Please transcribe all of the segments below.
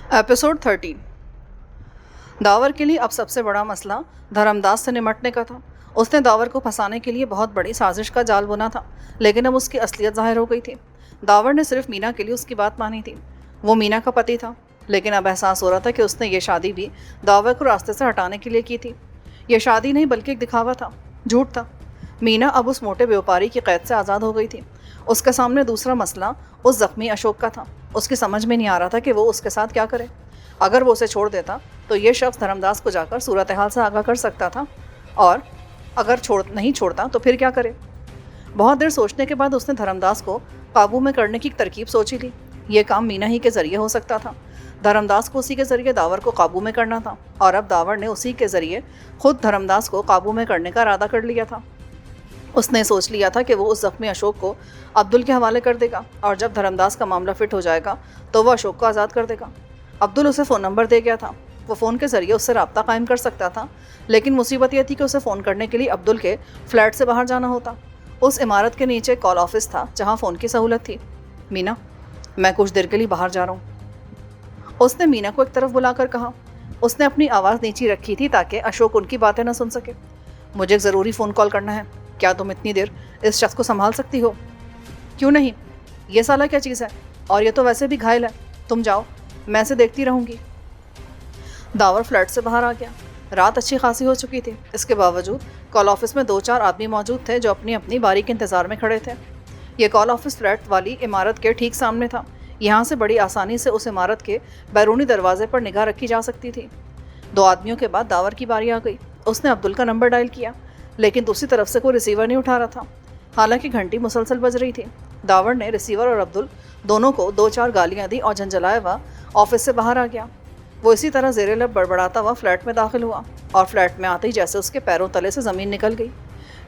Episode 13। The power के लिए अब सबसे बड़ा मसला धर्मदास से निमटने का था। उसने दावर को फंसाने के लिए बहुत बड़ी साजिश का जाल बुना था, लेकिन अब उसकी असलियत जाहिर हो गई थी। दावर ने सिर्फ मीना के लिए उसकी बात मानी थी। वो मीना का पति था, लेकिन अब एहसास हो रहा था कि उसने ये शादी भी दावर को रास्ते से हटाने के लिए की थी। यह शादी नहीं बल्कि एक दिखावा था, झूठ था। मीना अब उस मोटे व्यापारी की कैद से आज़ाद हो गई थी। उसके सामने दूसरा मसला उस जख्मी अशोक का था। उसकी समझ में नहीं आ रहा था कि वो उसके साथ क्या करे। अगर वो उसे छोड़ देता तो ये शख्स धर्मदास को जाकर सूरत हाल से आगाह कर सकता था, और अगर नहीं छोड़ता तो फिर क्या करे। बहुत देर सोचने के बाद उसने धर्मदास को काबू में करने की तरकीब सोची ली। ये काम मीना ही के ज़रिए हो सकता था। धर्मदास को उसी के ज़रिए दावर को काबू में करना था, और अब दावर ने उसी के ज़रिए खुद धर्मदास को काबू में करने का इरादा कर लिया था। उसने सोच लिया था कि वो उस जख्मी अशोक को अब्दुल के हवाले कर देगा, और जब धर्मदास का मामला फिट हो जाएगा तो वह अशोक को आज़ाद कर देगा। अब्दुल उसे फ़ोन नंबर दे गया था। वो फ़ोन के ज़रिए उससे रब्ता कायम कर सकता था, लेकिन मुसीबत यह थी कि उसे फ़ोन करने के लिए अब्दुल के फ्लैट से बाहर जाना होता। उस इमारत के नीचे कॉल ऑफिस था जहाँ फ़ोन की सहूलत थी। मीना, मैं कुछ देर के लिए बाहर जा रहा हूँ, उसने मीना को एक तरफ बुलाकर कहा। उसने अपनी आवाज़ नीची रखी थी ताकि अशोक उनकी बातें न सुन सके। मुझे एक ज़रूरी फ़ोन कॉल करना है। क्या तुम इतनी देर इस शख्स को संभाल सकती हो? क्यों नहीं, ये साला क्या चीज़ है, और ये तो वैसे भी घायल है। तुम जाओ, मैं इसे देखती रहूंगी। दावर फ्लैट से बाहर आ गया। रात अच्छी खासी हो चुकी थी। इसके बावजूद कॉल ऑफिस में 2-4 आदमी मौजूद थे जो अपनी अपनी बारी के इंतज़ार में खड़े थे। ये कॉल ऑफिस फ्लैट वाली इमारत के ठीक सामने था। यहाँ से बड़ी आसानी से उस इमारत के बैरूनी दरवाजे पर निगाह रखी जा सकती थी। 2 आदमियों के बाद दावर की बारी आ गई। उसने अब्दुल का नंबर डायल किया, लेकिन दूसरी तरफ से कोई रिसीवर नहीं उठा रहा था। हालांकि घंटी मुसलसल बज रही थी। दावर ने रिसीवर और अब्दुल दोनों को 2-4 गालियां दी और झंझलाया हुआ ऑफिस से बाहर आ गया। वो इसी तरह ज़ेरे लब बड़बड़ाता हुआ फ्लैट में दाखिल हुआ, और फ्लैट में आते ही जैसे उसके पैरों तले से ज़मीन निकल गई।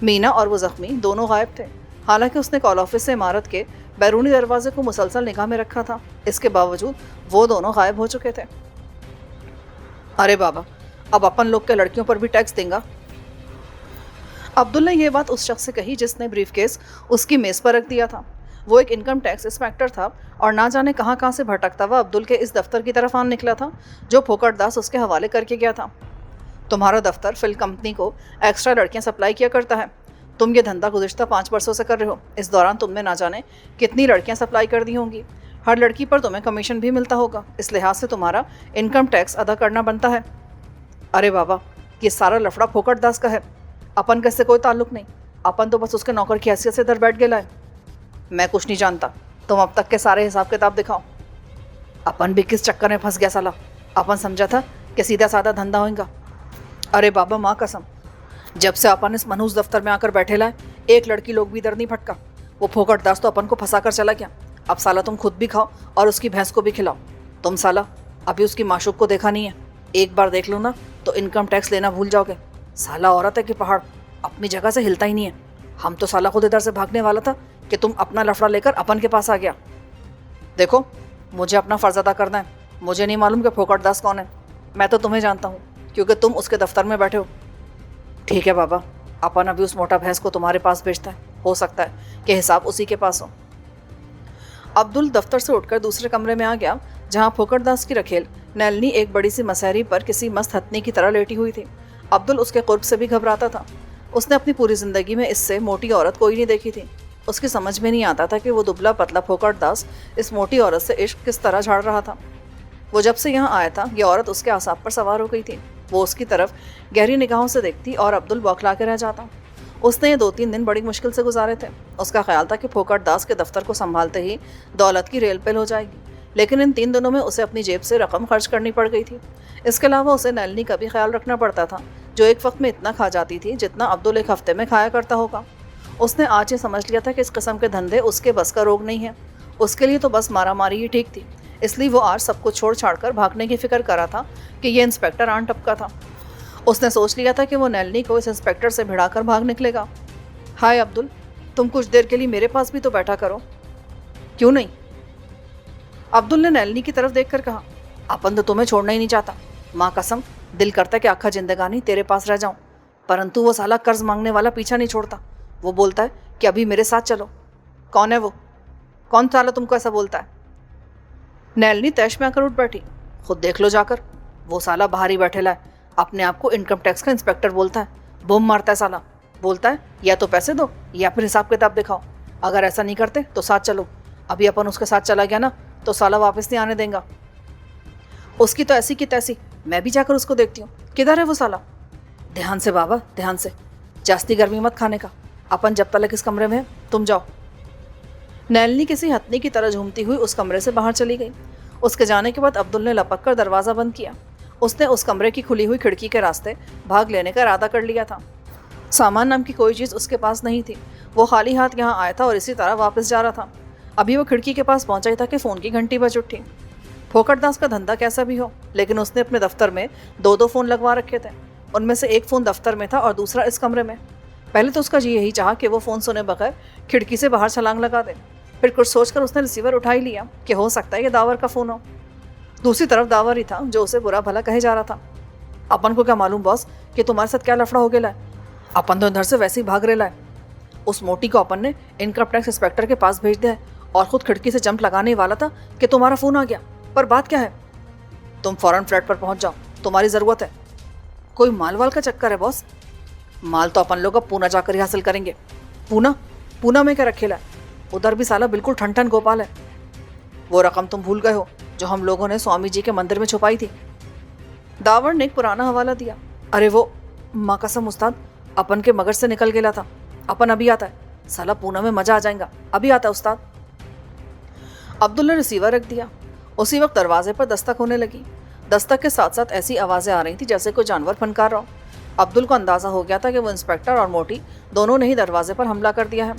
मीना और वो ज़ख्मी दोनों गायब थे। हालांकि उसने कॉल ऑफिस से इमारत के बैरूनी दरवाजे को मुसलसल निगाह में रखा था, इसके बावजूद वो दोनों गायब हो चुके थे। अरे बाबा, अब अपन लोग के लड़कियों पर भी टैक्स देंगे। अब्दुल ने यह बात उस शख्स से कही जिसने ब्रीफकेस उसकी मेज पर रख दिया था। वो एक इनकम टैक्स इंस्पेक्टर था, और ना जाने कहाँ कहाँ से भटकता हुआ अब्दुल के इस दफ्तर की तरफ आन निकला था जो फोकटदास उसके हवाले करके गया था। तुम्हारा दफ्तर फिल कंपनी को एक्स्ट्रा लड़कियां सप्लाई किया करता है। तुम ये धंधा गुज़िश्ता 5 वर्षों से कर रहे हो। इस दौरान तुमने ना जाने कितनी लड़कियां सप्लाई कर दी होंगी। हर लड़की पर तुम्हें कमीशन भी मिलता होगा। इस लिहाज से तुम्हारा इनकम टैक्स अदा करना बनता है। अरे बाबा, ये सारा लफड़ा फोकटदास का है। अपन का इससे कोई ताल्लुक नहीं। अपन तो बस उसके नौकर की हैसियत से इधर बैठ गया है। मैं कुछ नहीं जानता। तुम अब तक के सारे हिसाब किताब दिखाओ। अपन भी किस चक्कर में फंस गया साला। अपन समझा था कि सीधा साधा धंधा होगा। अरे बाबा, माँ कसम, जब से अपन इस मनहूस दफ्तर में आकर बैठे लाए, एक लड़की लोग भी इधर नहीं फटका। वो फोकटदास तो अपन को फंसा कर चला गया। अब साला तुम खुद भी खाओ और उसकी भैंस को भी खिलाओ। तुम साला अभी उसकी माशूक को देखा नहीं है। एक बार देख लो ना तो इनकम टैक्स लेना भूल जाओगे। साला औरत है कि पहाड़, अपनी जगह से हिलता ही नहीं है। हम तो साला खुद इधर से भागने वाला था कि तुम अपना लफड़ा लेकर अपन के पास आ गया। देखो, मुझे अपना फ़र्ज अदा करना है। मुझे नहीं मालूम कि फोकटदास कौन है। मैं तो तुम्हें जानता हूँ, क्योंकि तुम उसके दफ्तर में बैठे हो। ठीक है बाबा, अपन अभी उस मोटा भैंस को तुम्हारे पास भेजता है। हो सकता है कि हिसाब उसी के पास हो। अब्दुल दफ्तर से उठकर दूसरे कमरे में आ गया, जहाँ फोकटदास की रखेल नैलनी एक बड़ी सी मसहरी पर किसी मस्त हथनी की तरह लेटी हुई थी। अब्दुल उसके कुर्ब से भी घबराता था। उसने अपनी पूरी ज़िंदगी में इससे मोटी औरत कोई नहीं देखी थी। उसकी समझ में नहीं आता था कि वो दुबला पतला फोकटदास इस मोटी औरत से इश्क किस तरह झाड़ रहा था। वो जब से यहाँ आया था, ये औरत उसके आसाब पर सवार हो गई थी। वो उसकी तरफ गहरी निगाहों से देखती और अब्दुल बौखला के रह जाता। उसने ये 2-3 दिन बड़ी मुश्किल से गुजारे थे। उसका ख्याल था कि फोकटदास के दफ्तर को संभालते ही दौलत की रेल पेल हो जाएगी, लेकिन इन 3 दिनों में उसे अपनी जेब से रकम खर्च करनी पड़ गई थी। इसके अलावा उसे नैलनी का भी ख्याल रखना पड़ता था, जो एक वक्त में इतना खा जाती थी जितना अब्दुल एक हफ्ते में खाया करता होगा। उसने आज ये समझ लिया था कि इस किस्म के धंधे उसके बस का रोग नहीं है। उसके लिए तो बस मारामारी ही ठीक थी। इसलिए वो आज सब कुछ छोड़ छाड़ कर भागने की फिक्र करा था कि ये इंस्पेक्टर आन टपका था। उसने सोच लिया था कि वो नैलनी को इस इंस्पेक्टर से भिड़ाकर भाग निकलेगा। हाय अब्दुल, तुम कुछ देर के लिए मेरे पास भी तो बैठा करो। क्यों नहीं? अब्दुल ने नैलनी की तरफ देखकर कहा। अपन तो तुम्हें छोड़ना ही नहीं चाहता। माँ कसम, दिल करता है कि आखा जिंदगानी तेरे पास रह जाऊं, परंतु वो साला कर्ज मांगने वाला पीछा नहीं छोड़ता। वो बोलता है कि अभी मेरे साथ चलो। कौन है वो? कौन साला तुमको ऐसा बोलता है? नैलनी तैश में आकर उठ बैठी। खुद देख लो जाकर, वो साला बाहर ही बैठेला है, अपने आप को इनकम टैक्स का इंस्पेक्टर बोलता है, बम मारता है साला। बोलता है या तो पैसे दो या फिर हिसाब किताब दिखाओ, अगर ऐसा नहीं करते तो साथ चलो। अभी अपन उसके साथ चला गया ना तो साला वापस नहीं आने देगा। उसकी तो ऐसी की तैसी, मैं भी जाकर उसको देखती हूँ, किधर है वो साला। ध्यान से बाबा, ध्यान से, जास्ती गर्मी मत खाने का, अपन जब तक इस कमरे में है तुम जाओ। नैलिनी किसी हथनी की तरह झूमती हुई उस कमरे से बाहर चली गई। उसके जाने के बाद अब्दुल ने लपक कर दरवाज़ा बंद किया। उसने उस कमरे की खुली हुई खिड़की के रास्ते भाग लेने का इरादा कर लिया था। सामान नाम की कोई चीज़ उसके पास नहीं थी। वो खाली हाथ यहाँ आया था और इसी तरह वापस जा रहा था। अभी वो खिड़की के पास पहुंचा ही था कि फ़ोन की घंटी बज उठी। फोकटदास का धंधा कैसा भी हो, लेकिन उसने अपने दफ्तर में दो दो फ़ोन लगवा रखे थे। उनमें से एक फ़ोन दफ्तर में था और दूसरा इस कमरे में। पहले तो उसका जी यही चाहा कि वो फ़ोन सुने बगैर खिड़की से बाहर छलांग लगा दे। फिर कुछ सोचकर उसने रिसीवर उठा ही लिया कि हो सकता है ये दावर का फ़ोन हो। दूसरी तरफ दावर ही था जो उसे बुरा भला कहे जा रहा था। अपन को क्या मालूम बॉस कि तुम्हारे साथ क्या लफड़ा हो गया है, अपन तो इधर से वैसे ही भाग रेला है। उस मोटी को अपन ने इनकम टैक्स इंस्पेक्टर के पास भेज दिया है और खुद खिड़की से जंप लगाने वाला था कि तुम्हारा फ़ोन आ गया। पर बात क्या है, तुम फौरन फ्लैट पर पहुंच जाओ, तुम्हारी ज़रूरत है। कोई माल वाल का चक्कर है बॉस? माल तो अपन लोग अब पूना जाकर ही हासिल करेंगे। पूना? पूना में क्या रखेला है? उधर भी साला बिल्कुल ठन ठन गोपाल है। वो रकम तुम भूल गए हो जो हम लोगों ने स्वामी जी के मंदिर में छुपाई थी। दावर ने एक पुराना हवाला दिया। अरे वो माँ कसम उस्ताद, अपन के मगज से निकल गया था। अपन अभी आता है, साला पूना में मजा आ जाएगा, अभी आता है उस्ताद। अब्दुल ने रिसीवर रख दिया। उसी वक्त दरवाजे पर दस्तक होने लगी। दस्तक के साथ साथ ऐसी आवाज़ें आ रही थी जैसे कोई जानवर फनकार रहा हो। अब्दुल को अंदाज़ा हो गया था कि वो इंस्पेक्टर और मोटी दोनों ने ही दरवाजे पर हमला कर दिया है।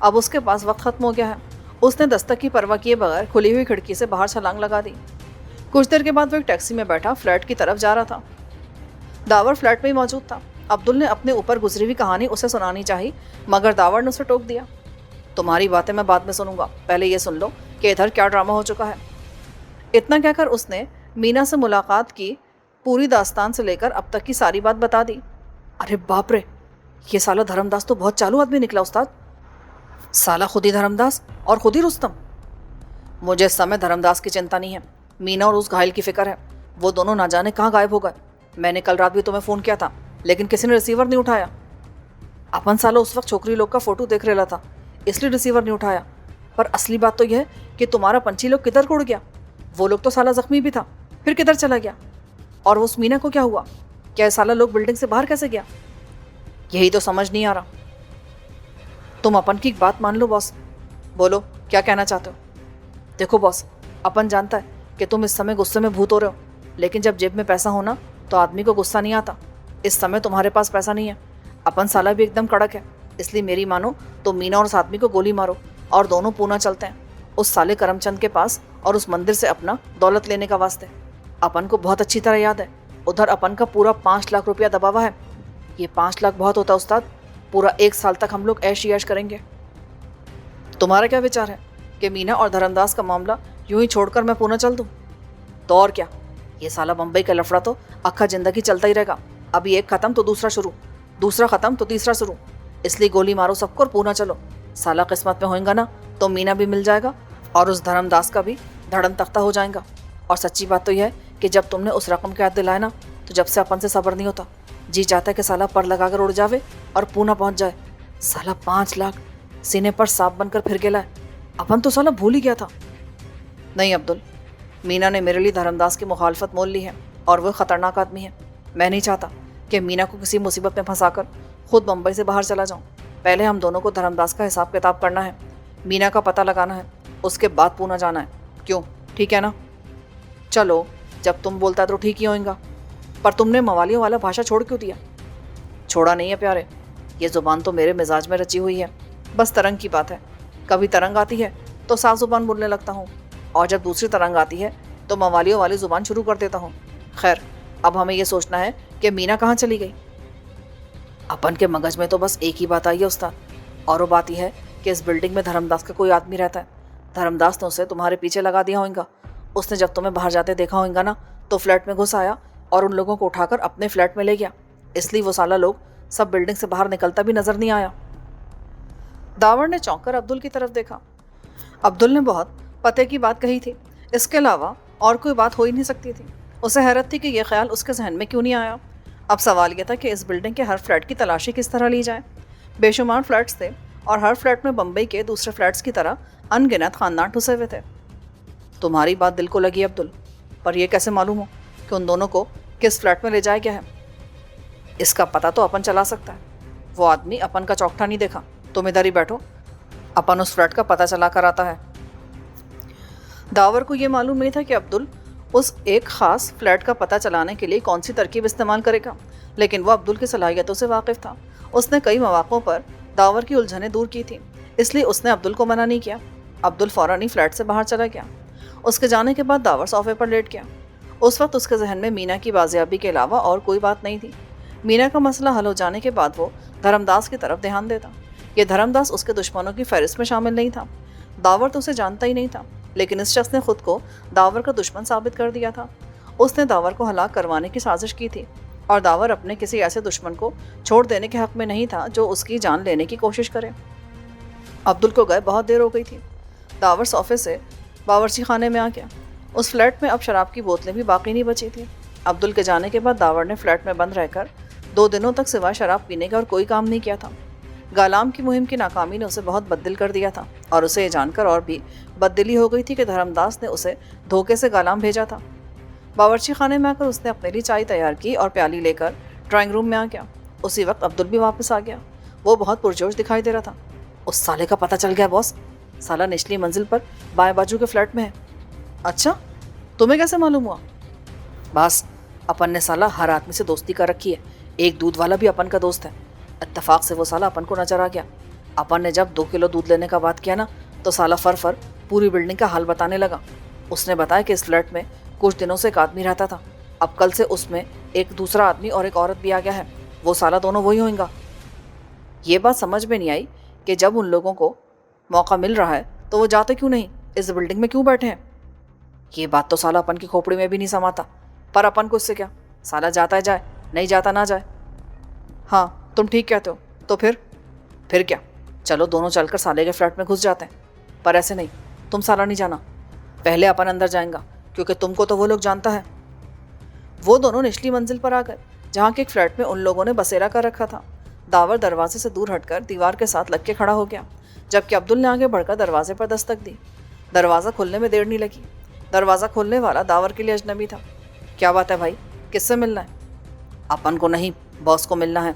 अब उसके पास वक्त खत्म हो गया है। उसने दस्तक की परवाह किए बगैर खुली हुई खिड़की से बाहर छलांग लगा दी। कुछ देर के बाद वो एक टैक्सी में बैठा फ्लैट की तरफ जा रहा था। दावर फ्लैट में ही मौजूद था। अब्दुल ने अपने ऊपर गुजरी हुई कहानी उसे सुनानी चाहिए, मगर दावर ने उसे टोक दिया। तुम्हारी बातें मैं बाद में सुनूंगा, पहले ये सुन लो कि इधर क्या ड्रामा हो चुका है। इतना कहकर उसने मीना से मुलाकात की पूरी दास्तान से लेकर अब तक की सारी बात बता दी। अरे बाप रे, ये साला धर्मदास तो बहुत चालू आदमी निकला उस्ताद। साला खुद ही धर्मदास और खुद ही रुस्तम। मुझे इस समय धर्मदास की चिंता नहीं है, मीना और उस घायल की फिक्र है। वो दोनों ना जाने कहाँ गायब हो गए। मैंने कल रात भी तुम्हें फ़ोन किया था लेकिन किसी ने रिसीवर नहीं उठाया। अपन साला उस वक्त छोकरी लोग का फ़ोटो देख रहा था इसलिए रिसीवर नहीं उठाया। पर असली बात तो यह है कि तुम्हारा पंछी लोग किधर उड़ गया। वो लोग तो साला जख्मी भी था, फिर किधर चला गया? और उस मीना को क्या हुआ? क्या साला लोग बिल्डिंग से बाहर कैसे गया? यही तो समझ नहीं आ रहा। तुम अपन की एक बात मान लो बॉस। बोलो, क्या कहना चाहते हो? देखो बॉस, अपन जानता है कि तुम इस समय गुस्से में भूत हो रहे हो, लेकिन जब जेब में पैसा होना तो आदमी को गुस्सा नहीं आता। इस समय तुम्हारे पास पैसा नहीं है, अपन साला भी एकदम कड़क है, इसलिए मेरी मानो तो मीना और उस आदमी को गोली मारो और दोनों पूना चलते हैं उस साले करमचंद के पास और उस मंदिर से अपना दौलत लेने का वास्ते। अपन को बहुत अच्छी तरह याद है, उधर अपन का पूरा 5 लाख रुपया दबा हुआ है। ये 5 लाख बहुत होता उस्ताद, पूरा 1 साल तक हम लोग ऐश ही ऐश करेंगे। तुम्हारा क्या विचार है कि मीना और धर्मदास का मामला यूं ही छोड़कर मैं पूना चल दूं? तो और क्या, ये साला बम्बई का लफड़ा तो अक्खा जिंदगी चलता ही रहेगा। अभी एक खत्म तो दूसरा शुरू, दूसरा खत्म तो तीसरा शुरू। इसलिए गोली मारो सबको और पूना चलो। साला किस्मत में होएगा ना तो मीना भी मिल जाएगा और उस धर्मदास का भी धड़म तख्ता हो जाएगा। और सच्ची बात तो यह है कि जब तुमने उस रकम के याद दिलाया ना तो जब से अपन से सब्र नहीं होता। जी चाहता है कि साला पर लगाकर उड़ जावे और पूना पहुंच जाए। साला 5 लाख सीने पर सांप बनकर फिर गेला है, अपन तो साला भूल ही गया था। नहीं अब्दुल, मीना ने मेरे लिए धर्मदास की मुखालफत मोल ली है और वह खतरनाक आदमी है। मैं नहीं चाहता कि मीना को किसी मुसीबत में फंसाकर खुद बम्बई से बाहर चला जाऊं। पहले हम दोनों को धर्मदास का हिसाब किताब करना है, मीना का पता लगाना है, उसके बाद पूना जाना है। क्यों, ठीक है ना? चलो, जब तुम बोलता है तो ठीक ही होएगा। पर तुमने मवालियों वाला भाषा छोड़ क्यों दिया? छोड़ा नहीं है प्यारे, ये ज़ुबान तो मेरे मिजाज में रची हुई है। बस तरंग की बात है, कभी तरंग आती है तो साफ ज़ुबान बोलने लगता हूँ और जब दूसरी तरंग आती है तो मवालियों वाली ज़ुबान शुरू कर देता हूँ। खैर, अब हमें ये सोचना है कि मीना कहाँ चली गई। अपन के मगज में तो बस एक ही बात आई है उस्ताद, और वो बात यह है कि इस बिल्डिंग में धर्मदास का कोई आदमी रहता है। धर्मदास ने उसे तुम्हारे पीछे लगा दिया होगा। उसने जब तुम्हें बाहर जाते देखा होगा ना तो फ्लैट में घुस आया और उन लोगों को उठाकर अपने फ्लैट में ले गया। इसलिए वो साला लोग सब बिल्डिंग से बाहर निकलता भी नजर नहीं आया। दावर ने चौंक कर अब्दुल की तरफ देखा। अब्दुल ने बहुत पते की बात कही थी। इसके अलावा और कोई बात हो ही नहीं सकती थी। उसे हैरत थी कि यह ख्याल उसके जहन में क्यों नहीं आया। अब सवाल यह था कि इस बिल्डिंग के हर फ्लैट की तलाशी किस तरह ली जाए। बेशुमार फ्लैट्स थे और हर फ्लैट में बम्बई के दूसरे फ्लैट्स की तरह अनगिनत खानदान ठुसे हुए थे। तुम्हारी बात दिल को लगी अब्दुल, पर यह कैसे मालूम हो कि उन दोनों को किस फ्लैट में ले जाया गया है? इसका पता तो अपन चला सकता है। वो आदमी अपन का चौकठा नहीं देखा। तुम इधर ही बैठो, अपन उस फ्लैट का पता चला कर आता है। दावर को यह मालूम नहीं था कि अब्दुल उस एक ख़ास फ्लैट का पता चलाने के लिए कौन सी तरकीब इस्तेमाल करेगा, लेकिन वह अब्दुल की सलाहियतों से वाकिफ़ था। उसने कई मौक़ों पर दावर की उलझनें दूर की थी, इसलिए उसने अब्दुल को मना नहीं किया। अब्दुल फ़ौरन ही फ्लैट से बाहर चला गया। उसके जाने के बाद दावर सोफे पर लेट गया। उस वक्त उसके जहन में मीना की बाजियाबी के अलावा और कोई बात नहीं थी। मीना का मसला हल हो जाने के बाद वो धर्मदास की तरफ ध्यान देता। ये धर्मदास उसके दुश्मनों की फहरिस्त में शामिल नहीं था। दावर तो उसे जानता ही नहीं था, लेकिन इस शख्स ने खुद को दावर का दुश्मन साबित कर दिया था। उसने दावर को हलाक करवाने की साजिश की थी और दावर अपने किसी ऐसे दुश्मन को छोड़ देने के हक में नहीं था जो उसकी जान लेने की कोशिश करे। अब्दुल को गए बहुत देर हो गई थी। दावर सोफे से बावर्ची खाने में आ गया। उस फ्लैट में अब शराब की बोतलें भी बाकी नहीं बची थी। अब्दुल के जाने के बाद दावर ने फ्लैट में बंद रहकर 2 दिनों तक सिवाय शराब पीने का और कोई काम नहीं किया था। गालाम की मुहिम की नाकामी ने उसे बहुत बददिल कर दिया था और उसे ये जानकर और भी बददिली हो गई थी कि धर्मदास ने उसे धोखे से गालाम भेजा था। बावर्ची खाने में आकर उसने अपने लिए चाय तैयार की और प्याली लेकर ड्राइंग रूम में आ गया। उसी वक्त अब्दुल भी वापस आ गया। वो बहुत पुरजोश दिखाई दे रहा था। उस साले का पता चल गया बॉस, साला निचली मंजिल पर बाएं बाजू के फ्लैट में है। अच्छा, तुम्हें कैसे मालूम हुआ? बस, अपन ने साला हर आदमी से दोस्ती कर रखी है। एक दूध वाला भी अपन का दोस्त है। इत्तेफाक से वो साला अपन को नजर आ गया। अपन ने जब 2 किलो दूध लेने का बात किया ना, तो साला फर पूरी बिल्डिंग का हाल बताने लगा। उसने बताया कि इस फ्लैट में कुछ दिनों से एक आदमी रहता था। अब कल से उसमें एक दूसरा आदमी और एक औरत भी आ गया है। वो साला दोनों वही होंगे। ये बात समझ में नहीं आई कि जब उन लोगों को मौका मिल रहा है तो वो जाते क्यों नहीं, इस बिल्डिंग में क्यों बैठे हैं? ये बात तो साला अपन की खोपड़ी में भी नहीं समाता, पर अपन को इससे क्या, साला जाता है जाए, नहीं जाता ना जाए। हाँ, तुम ठीक कहते हो। तो फिर क्या, चलो दोनों चलकर साले के फ्लैट में घुस जाते हैं। पर ऐसे नहीं, तुम साला नहीं जाना, पहले अपन अंदर जाएंगा, क्योंकि तुमको तो वो लोग जानता है। वो दोनों निचली मंजिल पर आ गए, जहाँ के एक फ्लैट में उन लोगों ने बसेरा कर रखा था। दावर दरवाजे से दूर हटकर दीवार के साथ लग के खड़ा हो गया, जबकि अब्दुल ने आगे बढ़कर दरवाजे पर दस्तक दी। दरवाज़ा खुलने में देर नहीं लगी। दरवाज़ा खोलने वाला दावर के लिए अजनबी था। क्या बात है भाई, किससे मिलना है? अपन को नहीं, बॉस को मिलना है।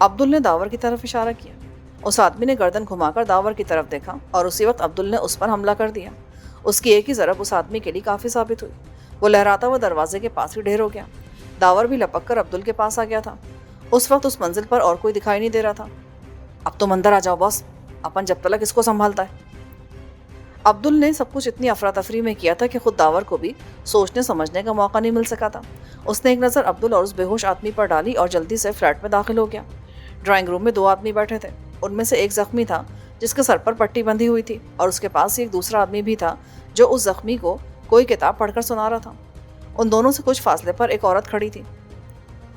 अब्दुल ने दावर की तरफ इशारा किया। उस आदमी ने गर्दन घुमाकर दावर की तरफ देखा और उसी वक्त अब्दुल ने उस पर हमला कर दिया। उसकी एक ही ज़रब उस आदमी के लिए काफ़ी साबित हुई। वो लहराता हुआ दरवाजे के पास ही ढेर हो गया। दावर भी लपक कर अब्दुल के पास आ गया था। उस वक्त उस मंजिल पर और कोई दिखाई नहीं दे रहा था। अब तुम अंदर आ जाओ बॉस, अपन जब तक इसको संभालता है। अब्दुल ने सब कुछ इतनी अफरा तफरी में किया था कि खुद दावर को भी सोचने समझने का मौका नहीं मिल सका था। उसने एक नज़र अब्दुल और उस बेहोश आदमी पर डाली और जल्दी से फ्लैट में दाखिल हो गया। ड्राइंग रूम में 2 आदमी बैठे थे। उनमें से एक जख्मी था जिसके सर पर पट्टी बंधी हुई थी, और उसके पास ही एक दूसरा आदमी भी था जो उस जख्मी को कोई किताब पढ़कर सुना रहा था। उन दोनों से कुछ फासले पर एक औरत खड़ी थी,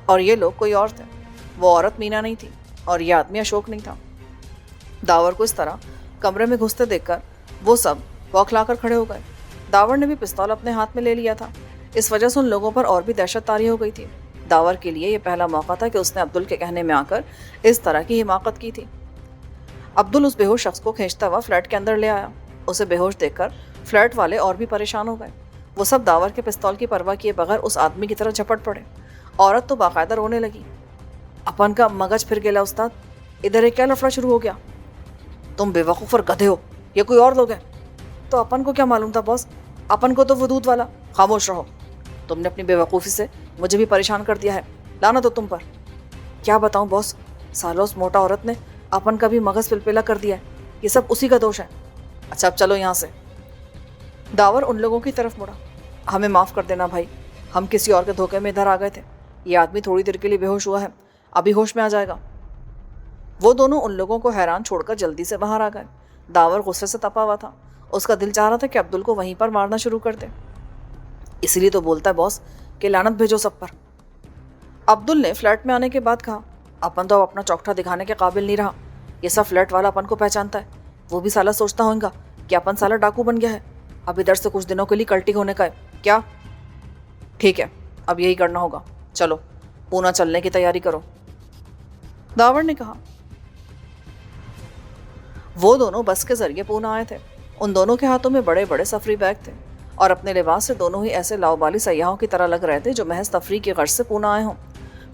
और ये लोग कोई और थे। वो औरत मीना नहीं थी और यह आदमी अशोक नहीं था। दावर को इस तरह कमरे में घुसते देखकर वो सब बौखलाकर खड़े हो गए। दावर ने भी पिस्तौल अपने हाथ में ले लिया था। इस वजह से उन लोगों पर और भी दहशत तारी हो गई थी। दावर के लिए यह पहला मौका था कि उसने अब्दुल के कहने में आकर इस तरह की हिमाकत की थी। अब्दुल उस बेहोश शख्स को खींचता हुआ फ्लैट के अंदर ले आया। उसे बेहोश देखकर फ्लैट वाले और भी परेशान हो गए। वो सब दावर के पिस्तौल की परवाह किए बगैर उस आदमी की तरफ झपट पड़े। औरत तो बाकायदा रोने लगी। अपन का मगज फिर गया उस्ताद, इधर एक क्या लफड़ा शुरू हो गया? तुम बेवकूफ़ और गधे हो, ये कोई और लोग हैं। तो अपन को क्या मालूम था बॉस, अपन को तो वो दूध वाला। खामोश रहो, तुमने अपनी बेवकूफ़ी से मुझे भी परेशान कर दिया है। लाना तो तुम पर। क्या बताऊं बॉस, सालों उस मोटा औरत ने अपन का भी मगज पिलपिला कर दिया है। ये सब उसी का दोष है। अच्छा, अब चलो यहाँ से। दावर उन लोगों की तरफ मुड़ा। हमें माफ़ कर देना भाई, हम किसी और के धोखे में इधर आ गए थे। ये आदमी थोड़ी देर के लिए बेहोश हुआ है, अभी होश में आ जाएगा। वो दोनों उन लोगों को हैरान छोड़कर जल्दी से बाहर आ गए। दावर गुस्से से तपा हुआ था। उसका दिल चाह रहा था कि अब्दुल को वहीं पर मारना शुरू कर दे। इसीलिए तो बोलता है बॉस कि लानत भेजो सब पर। अब्दुल ने फ्लैट में आने के बाद कहा, अपन तो अब अपना चौकठा दिखाने के काबिल नहीं रहा। ये सब फ्लैट वाला अपन को पहचानता है। वो भी साला सोचता होगा कि अपन साला डाकू बन गया है। अब इधर से कुछ दिनों के लिए कल्टी होने का है क्या? ठीक है, अब यही करना होगा। चलो पूना चलने की तैयारी करो, दावर ने कहा। वो दोनों बस के जरिए पूना आए थे। उन दोनों के हाथों में बड़े बड़े सफरी बैग थे और अपने लिबास से दोनों ही ऐसे लाओबाली सयाहों की तरह लग रहे थे जो महज तफरी की गर्ज से पूना आए हों।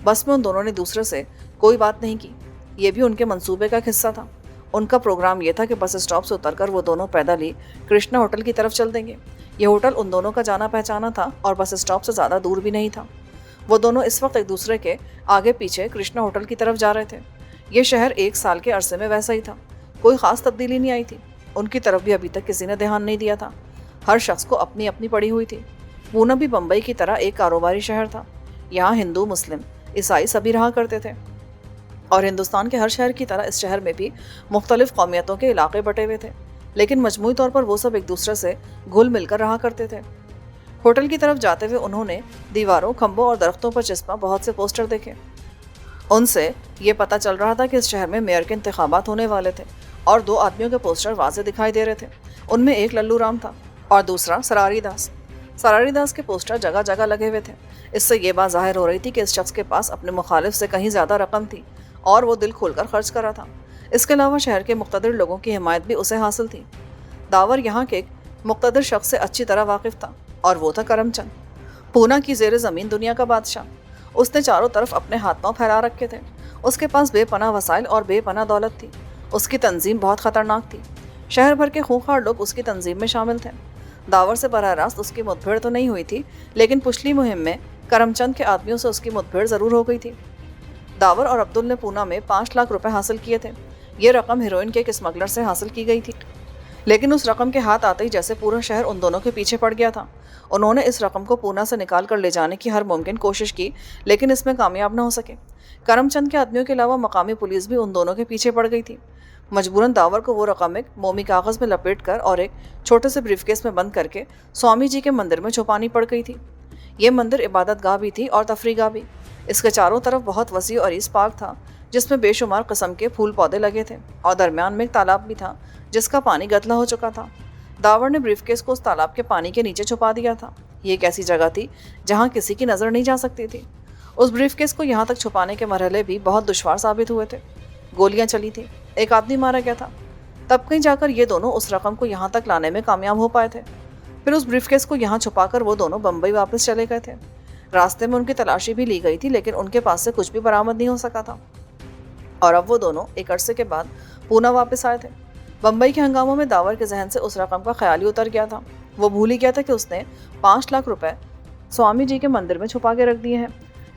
बस में उन दोनों ने दूसरे से कोई बात नहीं की। ये भी उनके मंसूबे का एक हिस्सा था। उनका प्रोग्राम ये था कि बस स्टॉप से उतरकर वो दोनों पैदल ही कृष्णा होटल की तरफ चल देंगे। ये होटल उन दोनों का जाना पहचाना था और बस स्टॉप से ज़्यादा दूर भी नहीं था। वो दोनों इस वक्त एक दूसरे के आगे पीछे कृष्णा होटल की तरफ जा रहे थे। ये शहर 1 साल के अरसे में वैसा ही था। कोई ख़ास तब्दीली नहीं आई थी। उनकी तरफ भी अभी तक किसी ने ध्यान नहीं दिया था। हर शख्स को अपनी अपनी पड़ी हुई थी। पूना भी बम्बई की तरह एक कारोबारी शहर था। यहाँ हिंदू, मुस्लिम, ईसाई सभी रहा करते थे और हिंदुस्तान के हर शहर की तरह इस शहर में भी मुख्तलिफ कौमियतों के इलाके बटे हुए थे, लेकिन मजमूई तौर पर वो सब एक दूसरे से घुल मिलकर रहा करते थे। होटल की तरफ जाते हुए उन्होंने दीवारों, खंभों और दरख्तों पर चिपका बहुत से पोस्टर देखे। उनसे ये पता चल रहा था कि इस शहर में मेयर के इंतखाबात होने वाले थे और 2 आदमियों के पोस्टर वाज़े दिखाई दे रहे थे। उनमें एक लल्लू राम था और दूसरा सरारी दास। सरारी दास के पोस्टर जगह जगह लगे हुए थे। इससे ये बात जाहिर हो रही थी कि इस शख्स के पास अपने मुखालिफ से कहीं ज़्यादा रकम थी और वो दिल खोलकर खर्च कर रहा था। इसके अलावा शहर के मुक़्तदिर लोगों की हिमायत भी उसे हासिल थी। दावर यहाँ के एक मुक़्तदिर शख्स से अच्छी तरह वाकिफ़ था और वो था करमचंद, पूना की ज़ेर ज़मीन दुनिया का बादशाह। उसने चारों तरफ अपने हाथ पांव फैला रखे थे। उसके पास बेपनाह वसाइल और बेपनाह दौलत थी। उसकी तंजीम बहुत ख़तरनाक थी। शहर भर के खूंखार लोग उसकी तंजीम में शामिल थे। दावर से बराह रास्त उसकी मुठभेड़ तो नहीं हुई थी, लेकिन पिछली मुहिम में करमचंद के आदमियों से उसकी मुठभेड़ ज़रूर हो गई थी। दावर और अब्दुल ने पूना में 5 लाख रुपए हासिल किए थे। ये रकम हीरोइन के एक स्मगलर से हासिल की गई थी, लेकिन उस रकम के हाथ आते ही जैसे पूरा शहर उन दोनों के पीछे पड़ गया था। उन्होंने इस रकम को पूना से निकाल कर ले जाने की हर मुमकिन कोशिश की, लेकिन इसमें कामयाब न हो सके। करमचंद के आदमियों के अलावा मकामी पुलिस भी उन दोनों के पीछे पड़ गई थी। मजबूरन दावर को वो रकम एक मोमी कागज़ में लपेट कर और एक छोटे से ब्रीफकेस में बंद करके स्वामी जी के मंदिर में छुपानी पड़ गई थी। ये मंदिर इबादत गाह भी थी और तफरी गाह भी। इसके चारों तरफ बहुत वसी और इस पार्क था जिसमें बेशुमार किस्म के फूल पौधे लगे थे और दरमियान में एक तालाब भी था जिसका पानी गदला हो चुका था। दावर ने ब्रीफकेस को उस तालाब के पानी के नीचे छुपा दिया था। ये एक ऐसी जगह थी जहाँ किसी की नज़र नहीं जा सकती थी। उस ब्रीफकेस को यहाँ तक छुपाने के मरहले भी बहुत दुश्वार साबित हुए थे। गोलियाँ चली थी, एक आदमी मारा गया था। तब कहीं जाकर ये दोनों उस रकम को यहाँ तक लाने में कामयाब हो पाए थे। फिर उस ब्रीफकेस को यहाँ छुपाकर वो दोनों बम्बई वापस चले गए थे। रास्ते में उनकी तलाशी भी ली गई थी, लेकिन उनके पास से कुछ भी बरामद नहीं हो सका था और अब वो दोनों एक अरसे के बाद पूना वापस आए थे। बम्बई के हंगामों में दावर के जहन से उस रकम का ख्याल ही उतर गया था। वो भूल ही गया था कि उसने 5 लाख रुपए स्वामी जी के मंदिर में छुपा के रख दिए हैं।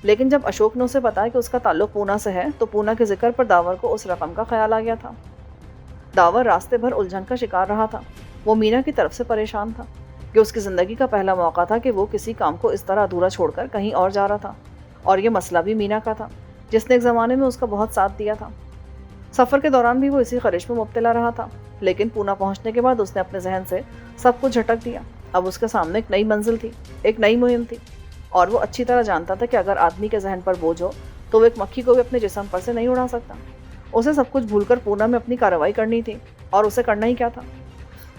लेकिन जब अशोक ने उसे बताया कि उसका ताल्लुक पूना से है, तो पूना के जिक्र पर दावर को उस रकम का ख्याल आ गया था। दावर रास्ते भर उलझन का शिकार रहा था। वो मीना की तरफ से परेशान था कि उसकी ज़िंदगी का पहला मौका था कि वो किसी काम को इस तरह अधूरा छोड़कर कहीं और जा रहा था, और ये मसला भी मीना का था, जिसने एक ज़माने में उसका बहुत साथ दिया था। सफ़र के दौरान भी वो इसी ख़रिश में मुब्तला रहा था, लेकिन पूना पहुंचने के बाद उसने अपने जहन से सब कुछ झटक दिया। अब उसके सामने एक नई मंजिल थी, एक नई मुहिम थी, और वो अच्छी तरह जानता था कि अगर आदमी के जहन पर बोझ हो तो वो एक मक्खी को भी अपने जिस्म पर से नहीं उड़ा सकता। उसे सब कुछ भूलकर पूना में अपनी कार्रवाई करनी थी, और उसे करना ही क्या था।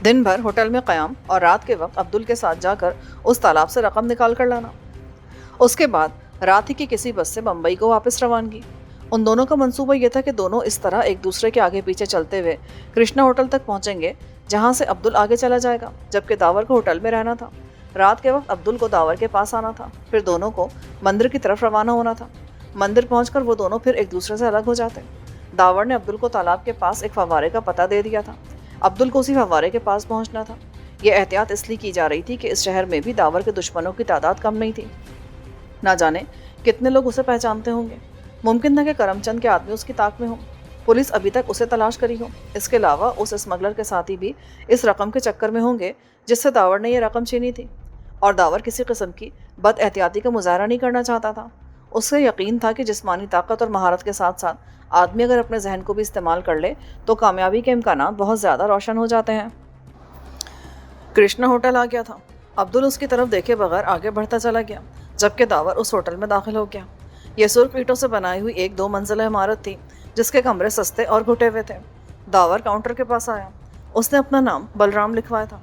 दिन भर होटल में क़याम और रात के वक्त अब्दुल के साथ जाकर उस तालाब से रकम निकाल कर लाना। उसके बाद रात ही की किसी बस से बम्बई को वापस रवानगी। उन दोनों का मंसूबा यह था कि दोनों इस तरह एक दूसरे के आगे पीछे चलते हुए कृष्णा होटल तक पहुंचेंगे, जहां से अब्दुल आगे चला जाएगा, जबकि दावर को होटल में रहना था। रात के वक्त अब्दुल को दावर के पास आना था, फिर दोनों को मंदिर की तरफ रवाना होना था। मंदिर पहुंचकर वो दोनों फिर एक दूसरे से अलग हो जाते। दावर ने अब्दुल को तालाब के पास एक फव्वारे का पता दे दिया था। अब्दुल को उसी फव्वारे के पास पहुंचना था। यह एहतियात इसलिए की जा रही थी कि इस शहर में भी दावर के दुश्मनों की तादाद कम नहीं थी। ना जाने कितने लोग उसे पहचानते होंगे। मुमकिन था कि करमचंद के आदमी उसकी ताक में हों। पुलिस अभी तक उसे तलाश करी हो। इसके अलावा उस स्मगलर के साथी भी इस रकम के चक्कर में होंगे जिससे दावर ने यह रकम छीनी थी, और दावर किसी किस्म की बद एहतियाती का मुजाहरा नहीं करना चाहता था। उसे यकीन था कि जिस्मानी ताकत और महारत के साथ साथ आदमी अगर अपने जहन को भी इस्तेमाल कर ले तो कामयाबी के इम्कानात बहुत ज़्यादा रोशन हो जाते हैं। कृष्णा होटल आ गया था। अब्दुल उसकी तरफ देखे बगैर आगे बढ़ता चला गया, जबकि दावर उस होटल में दाखिल हो गया। यह सुर्ख ईंटों से बनाई हुई एक 2 मंजिला इमारत थी, जिसके कमरे सस्ते और घुटे हुए थे। दावर काउंटर के पास आया। उसने अपना नाम बलराम लिखवाया था।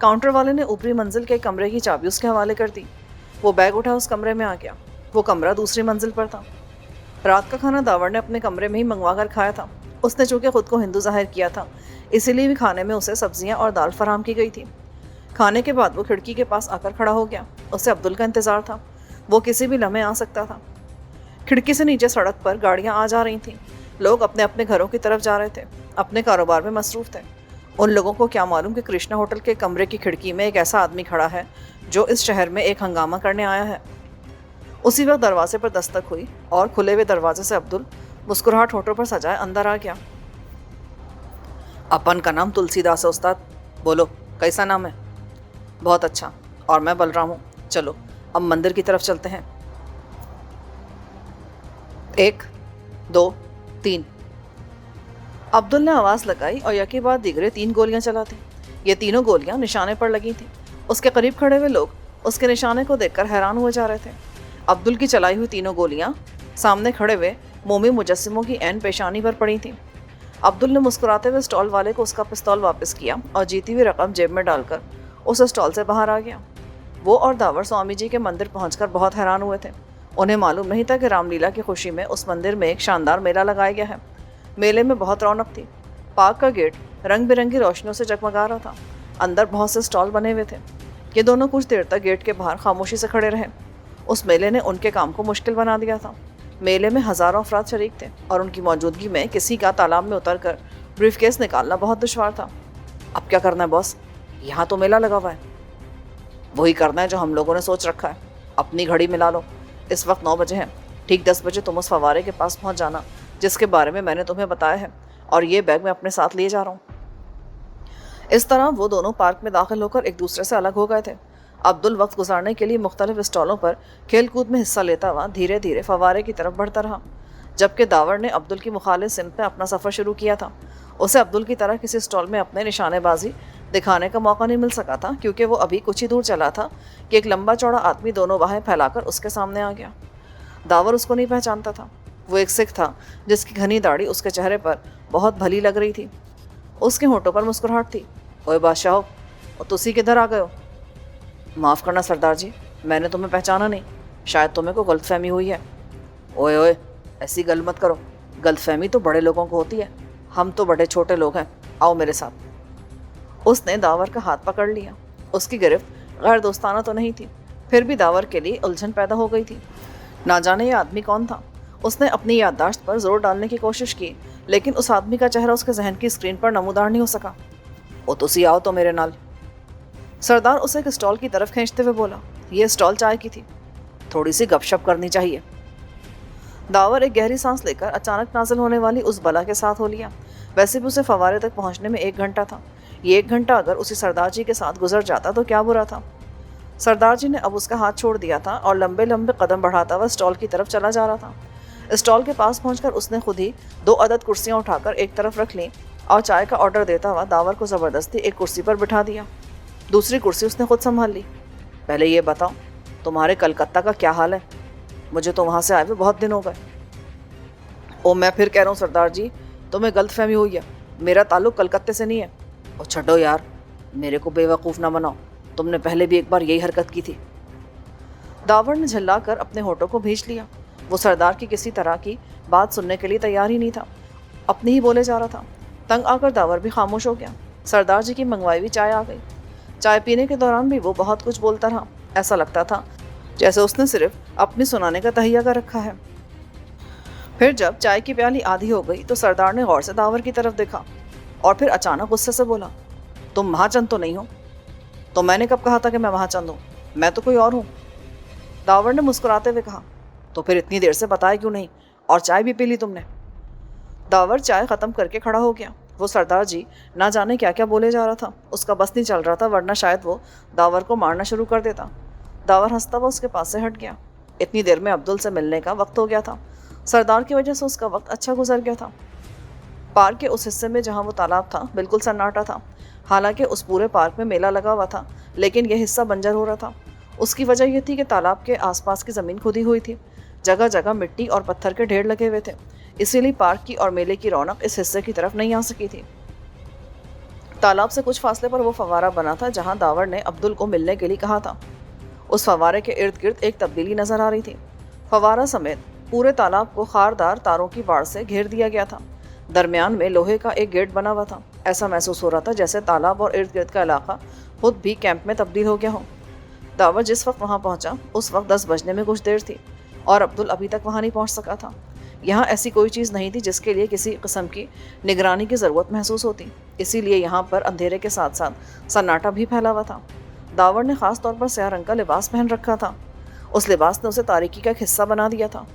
काउंटर वाले ने ऊपरी मंजिल के कमरे की चाबी उसके हवाले कर दी। वो बैग उठा उस कमरे में आ गया। वो कमरा दूसरी मंजिल पर था। रात का खाना दावर ने अपने कमरे में ही मंगवा कर खाया था। उसने चूंकि खुद को हिंदू जाहिर किया था, इसीलिए भी खाने में उसे सब्जियां और दाल फराहम की गई थी। खाने के बाद वो खिड़की के पास आकर खड़ा हो गया। उसे अब्दुल का इंतजार था। वो किसी भी लम्हे आ सकता था। खिड़की से नीचे सड़क पर गाड़ियां आ जा रही थीं। लोग अपने अपने घरों की तरफ जा रहे थे, अपने कारोबार में मसरूफ थे। उन लोगों को क्या मालूम कि कृष्णा होटल के कमरे की खिड़की में एक ऐसा आदमी खड़ा है जो इस शहर में एक हंगामा करने आया है। उसी वक्त दरवाजे पर दस्तक हुई और खुले हुए दरवाजे से अब्दुल मुस्कुराहट होठों पर सजाए अंदर आ गया। अपन का नाम तुलसीदास है उस्ताद। बोलो कैसा नाम है? बहुत अच्छा। और मैं बलराम हूँ। चलो अब मंदिर की तरफ चलते हैं। 1 2 3। अब्दुल ने आवाज़ लगाई और यके बाद दिगरे 3 गोलियां चला दी। ये तीनों गोलियां निशाने पर लगी थीं। उसके करीब खड़े हुए लोग उसके निशाने को देखकर हैरान हुए जा रहे थे। अब्दुल की चलाई हुई तीनों गोलियां सामने खड़े हुए मोमी मुजस्सिमों की ऐन पेशानी पर पड़ी थीं। अब्दुल ने मुस्कुराते हुए स्टॉल वाले को उसका पिस्तौल वापस किया और जीती हुई रकम जेब में डालकर उस स्टॉल से बाहर आ गया। वो और दावर स्वामी जी के मंदिर पहुंचकर बहुत हैरान हुए थे। उन्हें मालूम नहीं था कि रामलीला की खुशी में उस मंदिर में एक शानदार मेला लगाया गया है। मेले में बहुत रौनक थी। पार्क का गेट रंग बिरंगी रोशनियों से जगमगा रहा था। अंदर बहुत से स्टॉल बने हुए थे। ये दोनों कुछ देर तक गेट के बाहर खामोशी से खड़े रहे। उस मेले ने उनके काम को मुश्किल बना दिया था। मेले में हज़ारों अफराद शरीक थे और उनकी मौजूदगी में किसी का तालाब में उतरकर ब्रीफकेस निकालना बहुत दुश्वार था। अब क्या करना है बॉस? यहाँ तो मेला लगा हुआ है। वही करना है जो हम लोगों ने सोच रखा है। अपनी घड़ी मिला लो। इस वक्त 9 बजे हैं। ठीक 10 बजे तुम उस फवारे के पास पहुँच जाना जिसके बारे में मैंने तुम्हें बताया है, और ये बैग मैं अपने साथ लिए जा रहा हूँ। इस तरह वो दोनों पार्क में दाखिल होकर एक दूसरे से अलग हो गए थे। अब्दुल वक्त गुजारने के लिए मुख्तलिफ स्टॉलों पर खेल कूद में हिस्सा लेता हुआ धीरे धीरे फवारे की तरफ बढ़ता रहा, जबकि दावर ने अब्दुल की मुखालिफ सिमत में अपना सफ़र शुरू किया था। उसे अब्दुल की तरह किसी स्टॉल में अपने निशानेबाजी दिखाने का मौका नहीं मिल सका था, क्योंकि वो अभी कुछ ही दूर चला था कि एक लंबा चौड़ा आदमी दोनों बाहें फैलाकर उसके सामने आ गया। दावर उसको नहीं पहचानता था। वो एक सिख था जिसकी घनी दाढ़ी उसके चेहरे पर बहुत भली लग रही थी। उसके होठों पर मुस्कुराहट थी। ओए बादशाह, और तुसी किधर आ गए हो? माफ़ करना सरदार जी, मैंने तुम्हें पहचाना नहीं। शायद तुम्हें को गलतफहमी हुई है। ओए ओए, ऐसी गल मत करो। गलतफहमी तो बड़े लोगों को होती है। हम तो बड़े छोटे लोग हैं। आओ मेरे साथ। उसने दावर का हाथ पकड़ लिया। उसकी गिरफ्त गैर दोस्ताना तो नहीं थी, फिर भी दावर के लिए उलझन पैदा हो गई थी। ना जाने ये आदमी कौन था। उसने अपनी याददाश्त पर जोर डालने की कोशिश की, लेकिन उस आदमी का चेहरा उसके जहन की स्क्रीन पर नमूदार नहीं हो सका। ओ तुसी आओ तो मेरे नाल। सरदार उसे एक स्टॉल की तरफ खींचते हुए बोला। यह स्टॉल चाय की थी। थोड़ी सी गपशप करनी चाहिए। दावर एक गहरी सांस लेकर अचानक नाजिल होने वाली उस बला के साथ हो लिया। वैसे भी उसे फवारे तक पहुंचने में 1 घंटा था। ये 1 घंटा अगर उसी सरदार जी के साथ गुजर जाता तो क्या बुरा था। सरदार जी ने अब उसका हाथ छोड़ दिया था और लंबे लंबे कदम बढ़ाता हुआ स्टॉल की तरफ चला जा रहा था। स्टॉल के पास पहुंचकर उसने खुद ही 2 अदद कुर्सियां उठाकर एक तरफ रख ली और चाय का ऑर्डर देता हुआ दावर को ज़बरदस्ती एक कुर्सी पर बिठा दिया। दूसरी कुर्सी उसने खुद संभाल ली। पहले ये बताओ, तुम्हारे कलकत्ता का क्या हाल है? मुझे तो वहाँ से आए हुए बहुत दिन हो गए। ओ मैं फिर कह रहा हूँ सरदार जी, तुम्हें गलतफहमी हुई है। मेरा ताल्लुक कलकत्ते से नहीं है। और छड्डो यार, मेरे को बेवकूफ़ ना बनाओ। तुमने पहले भी एक बार यही हरकत की थी। दावर ने झल्लाकर अपने होठों को भींच लिया। वो सरदार की किसी तरह की बात सुनने के लिए तैयार ही नहीं था। अपनी ही बोले जा रहा था। तंग आकर दावर भी खामोश हो गया। सरदार जी की मंगवाई हुई चाय आ गई। चाय पीने के दौरान भी वो बहुत कुछ बोलता रहा। ऐसा लगता था जैसे उसने सिर्फ अपनी सुनाने का तहिया कर रखा है। फिर जब चाय की प्याली आधी हो गई तो सरदार ने गौर से दावर की तरफ देखा और फिर अचानक गुस्से से बोला, तुम महाचंद तो नहीं हो? तो मैंने कब कहा था कि मैं महाचंद हूँ? मैं तो कोई और हूँ। दावर ने मुस्कुराते हुए कहा, तो फिर इतनी देर से बताया क्यों नहीं? और चाय भी पी ली तुमने? दावर चाय ख़त्म करके खड़ा हो गया। वो सरदार जी ना जाने क्या क्या बोले जा रहा था। उसका बस नहीं चल रहा था, वरना शायद वो दावर को मारना शुरू कर देता। दावर हंसता हुआ उसके पास से हट गया। इतनी देर में अब्दुल से मिलने का वक्त हो गया था। सरदार की वजह से उसका वक्त अच्छा गुजर गया था। पार्क के उस हिस्से में जहाँ वो तालाब था बिल्कुल सन्नाटा था। हालांकि उस पूरे पार्क में मेला लगा हुआ था, लेकिन यह हिस्सा बंजर हो रहा था। उसकी वजह यह थी कि तालाब के आसपास की ज़मीन खुदी हुई थी। जगह जगह मिट्टी और पत्थर के ढेर लगे हुए थे। इसीलिए पार्क की और मेले की रौनक इस हिस्से की तरफ नहीं आ सकी थी। तालाब से कुछ फासले पर वो फव्वारा बना था जहां दावर ने अब्दुल को मिलने के लिए कहा था। उस फव्वारे के इर्द गिर्द एक तब्दीली नजर आ रही थी। फव्वारा समेत पूरे तालाब को खारदार तारों की बाड़ से घेर दिया गया था। दरमियान में लोहे का एक गेट बना हुआ था। ऐसा महसूस हो रहा था जैसे तालाब और इर्द गिर्द का इलाका खुद भी कैंप में तब्दील हो गया हो। दावर जिस वक्त वहां पहुंचा उस वक्त 10 बजने में कुछ देर थी और अब्दुल अभी तक वहां नहीं पहुंच सका था। यहाँ ऐसी कोई चीज़ नहीं थी जिसके लिए किसी किस्म की निगरानी की ज़रूरत महसूस होती, इसीलिए यहाँ पर अंधेरे के साथ साथ सन्नाटा भी फैला हुआ था। दावर ने ख़ास तौर पर स्याह रंग का लिबास पहन रखा था। उस लिबास ने उसे तारीकी का एक हिस्सा बना दिया था।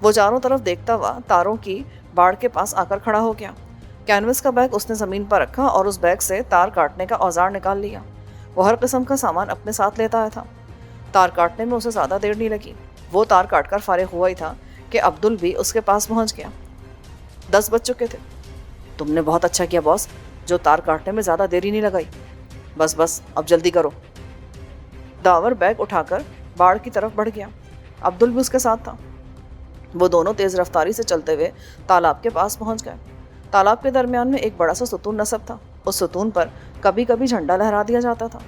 वो चारों तरफ देखता हुआ तारों की बाड़ के पास आकर खड़ा हो गया। कैनवस का बैग उसने ज़मीन पर रखा और उस बैग से तार काटने का औजार निकाल लिया। वो हर किस्म का सामान अपने साथ लेता आया था। तार काटने में उसे ज़्यादा देर नहीं लगी। वो तार काटकर फारिग हुआ ही था कि अब्दुल भी उसके पास पहुंच गया। 10 बज चुके थे। तुमने बहुत अच्छा किया बॉस, जो तार काटने में ज़्यादा देरी नहीं लगाई। बस बस अब जल्दी करो। दावर बैग उठाकर बाड़ की तरफ बढ़ गया। अब्दुल भी उसके साथ था। वो दोनों तेज़ रफ्तारी से चलते हुए तालाब के पास पहुंच गए। तालाब के दरमियान में एक बड़ा सा सुतून नस्ब था। उस सुतून पर कभी कभी झंडा लहरा दिया जाता था।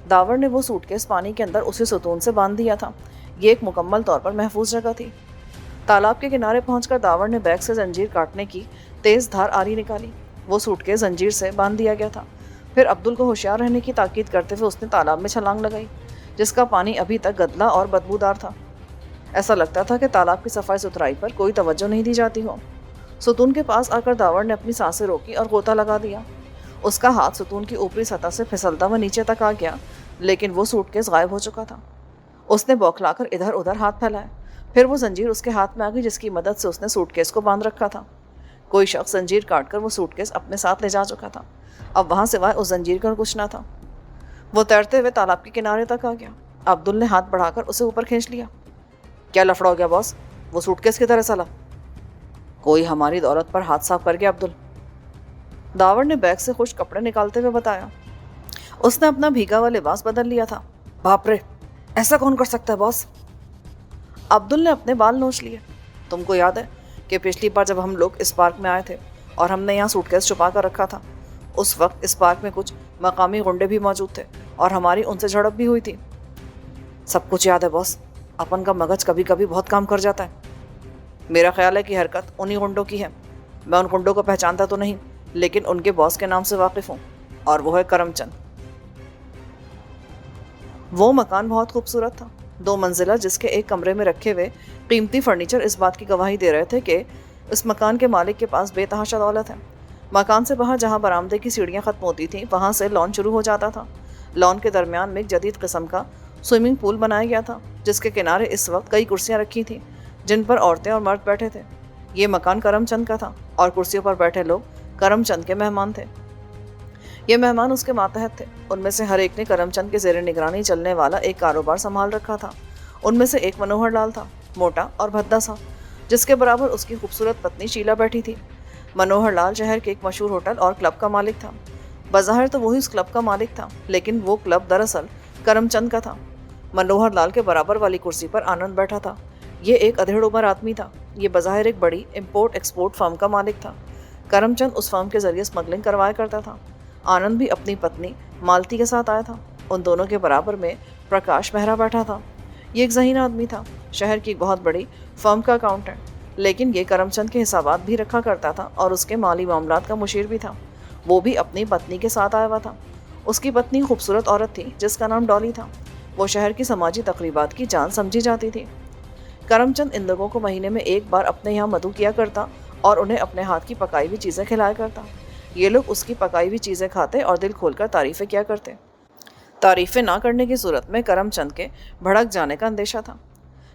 दावर ने वो सूटकेस पानी के अंदर उसी सुतून से बांध दिया था। ये एक मुकम्मल तौर पर महफूज जगह थी। तालाब के किनारे पहुंचकर दावर ने बैग से जंजीर काटने की तेज धार आरी निकाली। वो सूटकेस जंजीर से बांध दिया गया था। फिर अब्दुल को होशियार रहने की ताकीद करते हुए उसने तालाब में छलांग लगाई, जिसका पानी अभी तक गदला और बदबूदार था। ऐसा लगता था कि तालाब की सफाई सुथराई पर कोई तवज्जो नहीं दी जाती हो। सुतून के पास आकर दावर ने अपनी सांसें रोकी और गोता लगा दिया। उसका हाथ सुतून की ऊपरी सतह से फिसलता हुआ नीचे तक आ गया, लेकिन वो सूटकेस गायब हो चुका था। उसने बौखलाकर इधर उधर हाथ फैलाए। फिर वो जंजीर उसके हाथ में आ गई जिसकी मदद से उसने सूटकेस को बांध रखा था। कोई शख्स जंजीर काटकर वो सूटकेस अपने साथ ले जा चुका था। अब वहाँ सिवाय उस जंजीर का कुछ ना था। वो तैरते हुए तालाब के किनारे तक आ गया। अब्दुल ने हाथ बढ़ाकर उसे ऊपर खींच लिया। क्या लफड़ा हो गया बॉस? वो सूटकेस की तरह चला। कोई हमारी दौलत पर हाथ साफ कर गया अब्दुल। दावर ने बैग से खुश कपड़े निकालते हुए बताया। उसने अपना भीगा हुआ लिबास बदल लिया था। बाप रे, ऐसा कौन कर सकता है बॉस? अब्दुल ने अपने बाल नोच लिए। तुमको याद है कि पिछली बार जब हम लोग इस पार्क में आए थे और हमने यहाँ सूटकेस छुपा कर रखा था, उस वक्त इस पार्क में कुछ मकामी गुंडे भी मौजूद थे और हमारी उनसे झड़प भी हुई थी। सब कुछ याद है बॉस। अपन का मगज कभी कभी बहुत काम कर जाता है। मेरा ख्याल है कि हरकत उन्हीं गुंडों की है। मैं उन गुंडों को पहचानता तो नहीं, लेकिन उनके बॉस के नाम से वाकिफ हूँ, और वो है करमचंद। वो मकान बहुत खूबसूरत था। 2 मंजिला, जिसके एक कमरे में रखे हुए कीमती फर्नीचर इस बात की गवाही दे रहे थे कि इस मकान के मालिक के पास बेतहाशा दौलत है। मकान से बाहर जहाँ बरामदे की सीढ़ियाँ खत्म होती थीं, वहाँ से लॉन शुरू हो जाता था। लॉन के दरमियान में एक जदीद किस्म का स्विमिंग पूल बनाया गया था, जिसके किनारे इस वक्त कई कुर्सियाँ रखी थीं जिन पर औरतें और मर्द बैठे थे। ये मकान करमचंद का था और कुर्सियों पर बैठे लोग करमचंद के मेहमान थे। ये मेहमान उसके मातहत थे। उनमें से हर एक ने करमचंद के ज़ेरे निगरानी चलने वाला एक कारोबार संभाल रखा था। उनमें से एक मनोहर लाल था, मोटा और भद्दा सा, जिसके बराबर उसकी खूबसूरत पत्नी शीला बैठी थी। मनोहर लाल शहर के एक मशहूर होटल और क्लब का मालिक था। बज़ाहिर तो वही उस क्लब का मालिक था, लेकिन वो क्लब दरअसल करमचंद का था। मनोहर लाल के बराबर वाली कुर्सी पर आनंद बैठा था। ये एक अधेड़ उम्र आदमी था। ये बज़ाहिर एक बड़ी इम्पोर्ट एक्सपोर्ट फर्म का मालिक था। करमचंद उस फर्म के जरिए स्मगलिंग करवाया करता था। आनंद भी अपनी पत्नी मालती के साथ आया था। उन दोनों के बराबर में प्रकाश मेहरा बैठा था। ये एक ज़हीन आदमी था, शहर की एक बहुत बड़ी फर्म का अकाउंटेंट, लेकिन ये करमचंद के हिसाबात भी रखा करता था और उसके माली मामलात का मुशीर भी था। वो भी अपनी पत्नी के साथ आया हुआ था। उसकी पत्नी खूबसूरत औरत थी जिसका नाम डॉली था। वो शहर की समाजी तकरीबात की जान समझी जाती थी। करमचंद इन लोगों को महीने में एक बार अपने यहाँ मधु किया करता और उन्हें अपने हाथ की पकाई हुई चीज़ें खिलाया करता। ये लोग उसकी पकाई हुई चीज़ें खाते और दिल खोलकर तारीफ़ें किया करते। तारीफ़ें ना करने की सूरत में करमचंद के भड़क जाने का अंदेशा था।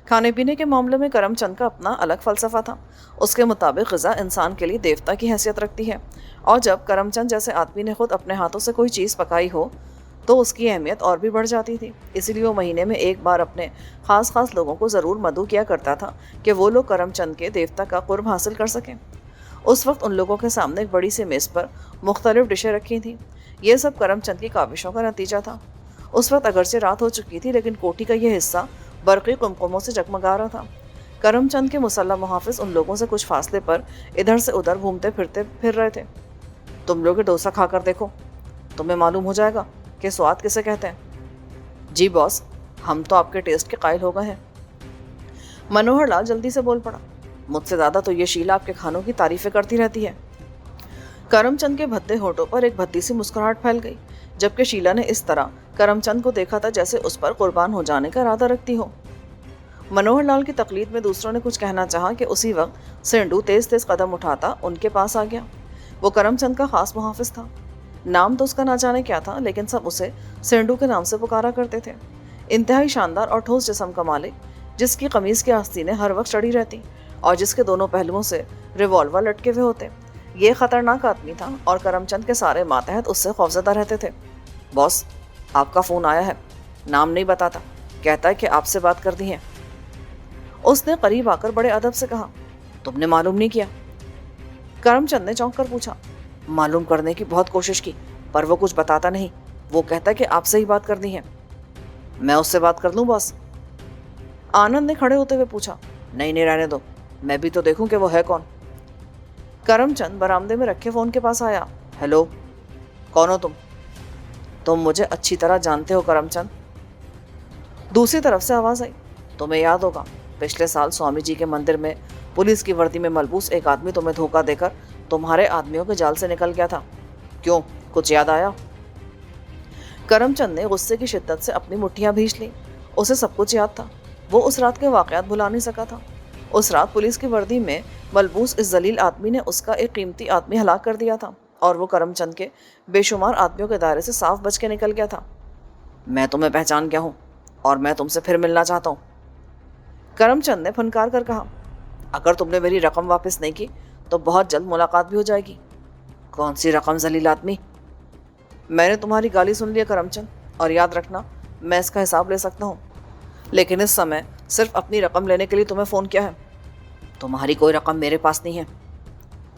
खाने पीने के मामले में करमचंद का अपना अलग फ़लसफ़ा था। उसके मुताबिक ग़िज़ा इंसान के लिए देवता की हैसियत रखती है, और जब करमचंद जैसे आदमी ने खुद अपने हाथों से कोई चीज़ पकाई हो तो उसकी अहमियत और भी बढ़ जाती थी। इसीलिए वो महीने में एक बार अपने ख़ास लोगों को ज़रूर मदऊ किया करता था कि वो लोग करमचंद के देवता का कुर्ब हासिल कर सकें। उस वक्त उन लोगों के सामने एक बड़ी सी मेज़ पर मुख्तलिफ डिशें रखी थीं। ये सब करमचंद की काविशों का नतीजा था। उस वक्त अगरचे रात हो चुकी थी, लेकिन कोठी का यह हिस्सा बरक़ी कुमकुमों से जगमगा रहा था। करमचंद के मुसल्ला मुहाफ़िज़ उन लोगों से कुछ फासले पर इधर से उधर घूमते फिर रहे थे। तुम लोग डोसा खाकर देखो, तुम्हें मालूम हो जाएगा कि स्वाद किसे कहते हैं। जी बॉस, हम तो आपके टेस्ट के कायल हो गए हैं। मनोहर लाल जल्दी से बोल पड़ा, मुझसे ज़्यादा तो ये शीला आपके खानों की तारीफें करती रहती है। करमचंद के भद्दे होठों पर एक भद्दी सी मुस्कुराहट फैल गई, जबकि शीला ने इस तरह करमचंद को देखा था जैसे उस पर कुर्बान हो जाने का इरादा रखती हो। मनोहर लाल की तकलीद में दूसरों ने कुछ कहना चाहा कि उसी वक्त सेंडू तेज तेज कदम उठाता उनके पास आ गया। वो करमचंद का खास मुहाफिज था। नाम तो उसका ना जाने क्या था, लेकिन सब उसे सेंडू के नाम से पुकारा करते थे। इंतहाई शानदार और ठोस जिस्म का मालिक, जिसकी कमीज की आस्तीनें हर वक्त चढ़ी रहती और जिसके दोनों पहलुओं से रिवॉल्वर लटके हुए होते। ये खतरनाक आदमी था और करमचंद के सारे मातहत उससे खौफजदा रहते थे। बॉस, आपका फ़ोन आया है। नाम नहीं बताता, कहता है कि आपसे बात कर दी है। उसने करीब आकर बड़े अदब से कहा, तुमने मालूम नहीं किया? करमचंद ने चौंक कर पूछा। मालूम करने की बहुत कोशिश की, पर वो कुछ बताता नहीं। वो कहता है कि आपसे ही बात करनी है। मैं उससे बात कर लूँ बॉस? आनंद ने खड़े होते हुए पूछा। नहीं नहीं, रहने दो, मैं भी तो देखूं कि वो है कौन। करमचंद बरामदे में रखे फ़ोन के पास आया। हेलो, कौन हो तुम? तुम मुझे अच्छी तरह जानते हो करमचंद। दूसरी तरफ से आवाज़ आई। तुम्हें याद होगा, पिछले साल स्वामी जी के मंदिर में पुलिस की वर्दी में मलबूस एक आदमी तुम्हें धोखा देकर तुम्हारे आदमियों के जाल से निकल गया था। क्यों, कुछ याद आया? करमचंद ने गुस्से की शिद्दत से अपनी मुट्ठियां भींच ली। उसे सब कुछ याद था। वो उस रात के वाक़यात भुला नहीं सका था। उस रात पुलिस की वर्दी में मलबूस इस जलील आदमी ने उसका एक कीमती आदमी हलाक कर दिया था और वो करमचंद के बेशुमार आदमियों के दायरे से साफ बच के निकल गया था। मैं तुम्हें पहचान गया हूँ और मैं तुमसे फिर मिलना चाहता हूँ, करमचंद ने फनकार कर कहा। अगर तुमने मेरी रकम वापस नहीं की तो बहुत जल्द मुलाकात भी हो जाएगी। कौन सी रकम जलील आदमी? मैंने तुम्हारी गाली सुन ली है करमचंद, और याद रखना, मैं इसका हिसाब ले सकता हूँ, लेकिन इस समय सिर्फ अपनी रकम लेने के लिए तुम्हें फ़ोन किया है। तुम्हारी कोई रकम मेरे पास नहीं है।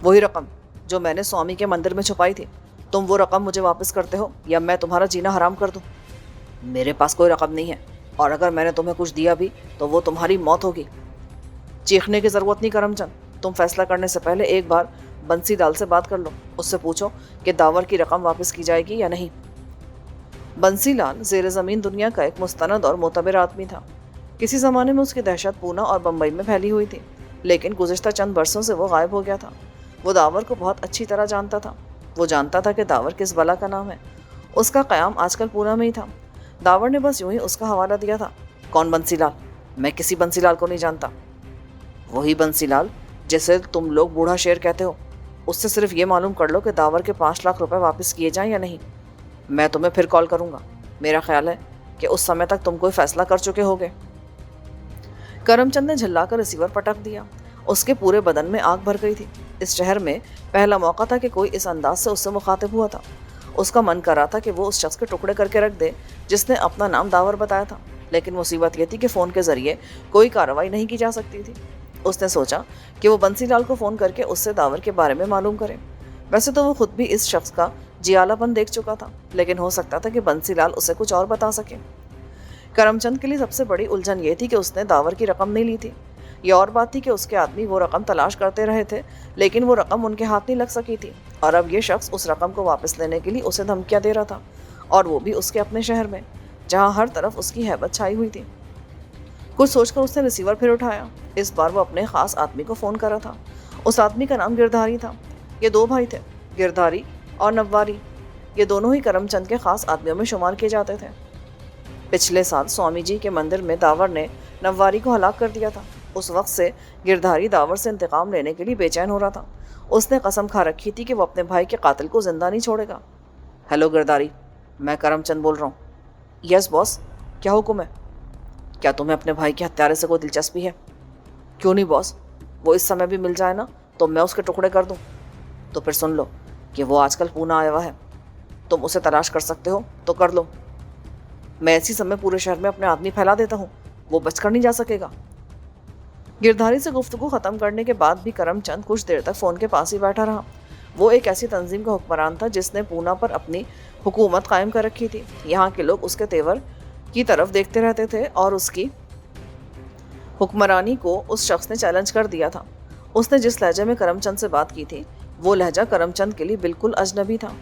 वही रकम जो मैंने स्वामी के मंदिर में छुपाई थी, तुम वो रकम मुझे वापस करते हो या मैं तुम्हारा जीना हराम कर दूँ। मेरे पास कोई रकम नहीं है, और अगर मैंने तुम्हें कुछ दिया भी तो वो तुम्हारी मौत होगी। चीखने की ज़रूरत नहीं करमचंद, तुम फैसला करने से पहले एक बार बंसीलाल से बात कर लो। उससे पूछो कि दावर की रकम वापस की जाएगी या नहीं। बंसीलाल ज़ेर ज़मीन दुनिया का एक मुस्तनद और मोतबर आदमी था। किसी ज़माने में उसकी दहशत पूना और बम्बई में फैली हुई थी, लेकिन गुज़िश्ता चंद बरसों से वो गायब हो गया था। वो दावर को बहुत अच्छी तरह जानता था। वो जानता था कि दावर किस बला का नाम है। उसका क़याम आजकल पूना में ही था। दावर ने बस यूं ही उसका हवाला दिया था। कौन बंसीलाल? मैं किसी बंसीलाल को नहीं जानता। वही बंसीलाल जिसे तुम लोग बूढ़ा शेर कहते हो। उससे सिर्फ ये मालूम कर लो कि दावर के 5 लाख रुपए वापस किए जाएं या नहीं। मैं तुम्हें फिर कॉल करूँगा। मेरा ख्याल है कि उस समय तक तुम कोई फैसला कर चुके होगे। करमचंद ने झल्लाकर रिसीवर पटक दिया। उसके पूरे बदन में आग भर गई थी। इस शहर में पहला मौका था कि कोई इस अंदाज से उससे मुखातिब हुआ था। उसका मन कर रहा था कि वो उस शख्स के टुकड़े करके रख दे जिसने अपना नाम दावर बताया था, लेकिन मुसीबत यह थी कि फ़ोन के ज़रिए कोई कार्रवाई नहीं की जा सकती थी। उसने सोचा कि वो बंसीलाल को फ़ोन करके उससे दावर के बारे में मालूम करे। वैसे तो वो खुद भी इस शख्स का जियालापन देख चुका था, लेकिन हो सकता था कि बंसीलाल उसे कुछ और बता सके। करमचंद के लिए सबसे बड़ी उलझन ये थी कि उसने दावर की रकम नहीं ली थी। ये और बात थी कि उसके आदमी वो रकम तलाश करते रहे थे, लेकिन वो रकम उनके हाथ नहीं लग सकी थी, और अब ये शख्स उस रकम को वापस लेने के लिए उसे धमकियाँ दे रहा था, और वो भी उसके अपने शहर में, जहाँ हर तरफ उसकी हैबत छाई हुई थी। कुछ सोचकर उसने रिसीवर फिर उठाया। इस बार वो अपने ख़ास आदमी को फ़ोन कर रहा था। उस आदमी का नाम गिरधारी था। ये 2 भाई थे, गिरधारी और नव्वारी। ये दोनों ही करमचंद के ख़ास आदमियों में शुमार किए जाते थे। पिछले साल स्वामी जी के मंदिर में दावर ने नव्वारी को हलाक कर दिया था। उस वक्त से गिरधारी दावर से इंतकाम लेने के लिए बेचैन हो रहा था। उसने कसम खा रखी थी कि वो अपने भाई के कातिल को जिंदा नहीं छोड़ेगा। हेलो गिरधारी, मैं करमचंद बोल रहा हूँ। यस बॉस, क्या हुक्म है? क्या तुम्हें अपने भाई के हत्यारे से कोई दिलचस्पी है? क्यों नहीं बॉस, वो इस समय भी मिल जाए ना तो मैं उसके टुकड़े कर दूँ। तो फिर सुन लो कि वो आजकल पूना आया हुआ है। तुम उसे तलाश कर सकते हो तो कर लो। मैं इसी समय पूरे शहर में अपने आदमी फैला देता हूँ, वो बचकर नहीं जा सकेगा। गिरधारी से गुफ्तगू ख़त्म करने के बाद भी करमचंद कुछ देर तक फ़ोन के पास ही बैठा रहा। वो एक ऐसी तंजीम का हुक्मरान था जिसने पूना पर अपनी हुकूमत कायम कर रखी थी। यहाँ के लोग उसके तेवर की तरफ देखते रहते थे और उसकी हुक्मरानी को उस शख्स ने चैलेंज कर दिया था। उसने जिस लहजे में करमचंद से बात की थी, वो लहजा करमचंद के लिए बिल्कुल अजनबी था।